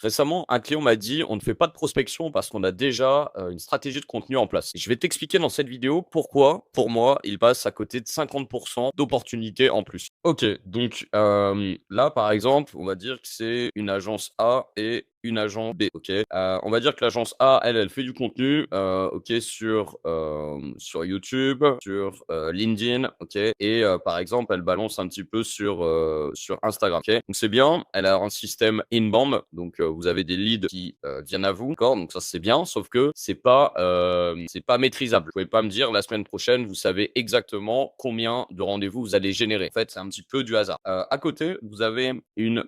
Récemment, un client m'a dit: «On ne fait pas de prospection parce qu'on a déjà, une stratégie de contenu en place». Je vais t'expliquer dans cette vidéo pourquoi, pour moi, il passe à côté de 50 d'opportunités en plus. OK, donc là, par exemple, on va dire que c'est une agence A et une agence B, OK? On va dire que l'agence A, elle fait du contenu, OK, sur YouTube, sur, LinkedIn, OK? Et par exemple, elle balance un petit peu sur Instagram, OK? Donc c'est bien, elle a un système inbound, donc vous avez des leads qui, viennent à vous, d'accord? Donc ça, c'est bien, sauf que c'est pas maîtrisable. Vous pouvez pas me dire: «La semaine prochaine, vous savez exactement combien de rendez-vous vous allez générer». En fait, c'est un petit peu du hasard. À côté, vous avez une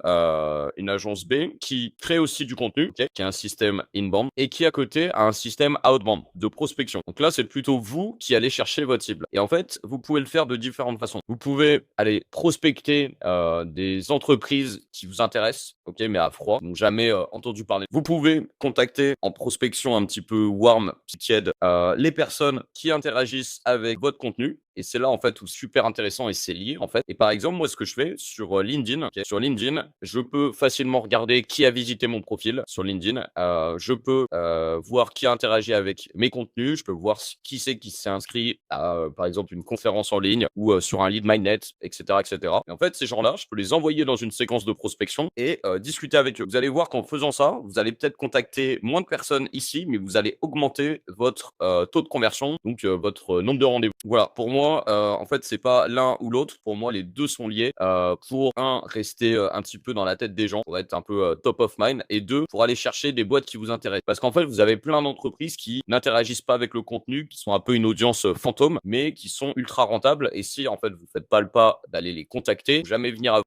agence B qui crée aussi du contenu, OK? Qui a un système inbound et qui, à côté, a un système outbound de prospection. Donc là, c'est plutôt vous qui allez chercher votre cible et en fait, vous pouvez le faire de différentes façons. Vous pouvez aller prospecter, des entreprises qui vous intéressent, OK? Mais à froid, donc jamais, entendu parler. Vous pouvez contacter en prospection un petit peu warm, tiède, les personnes qui interagissent avec votre contenu et c'est là, en fait, où c'est super intéressant et c'est lié, en fait. Et par exemple, moi, ce que je fais sur, LinkedIn, OK, sur LinkedIn, je peux facilement regarder qui a visité mon profil sur LinkedIn. Je peux, voir qui a interagi avec mes contenus. Je peux voir qui c'est qui s'est inscrit à, par exemple, une conférence en ligne ou, sur un lead magnet et cetera et cetera. Et en fait, ces gens-là, je peux les envoyer dans une séquence de prospection et discuter avec eux. Vous allez voir qu'en faisant ça, vous allez peut-être contacter moins de personnes ici, mais vous allez augmenter votre, taux de conversion, donc votre nombre de rendez-vous. Voilà, pour moi, en fait, c'est pas l'un ou l'autre. Pour moi, les 2 sont liés, pour un rester, un petit peu dans la tête des gens, pour être un peu, top of mind et 2 pour aller chercher des boîtes qui vous intéressent. Parce qu'en fait, vous avez plein d'entreprises qui n'interagissent pas avec le contenu, qui sont un peu une audience, fantôme, mais qui sont ultra rentables et si, en fait, vous faites pas le pas d'aller les contacter, jamais venir à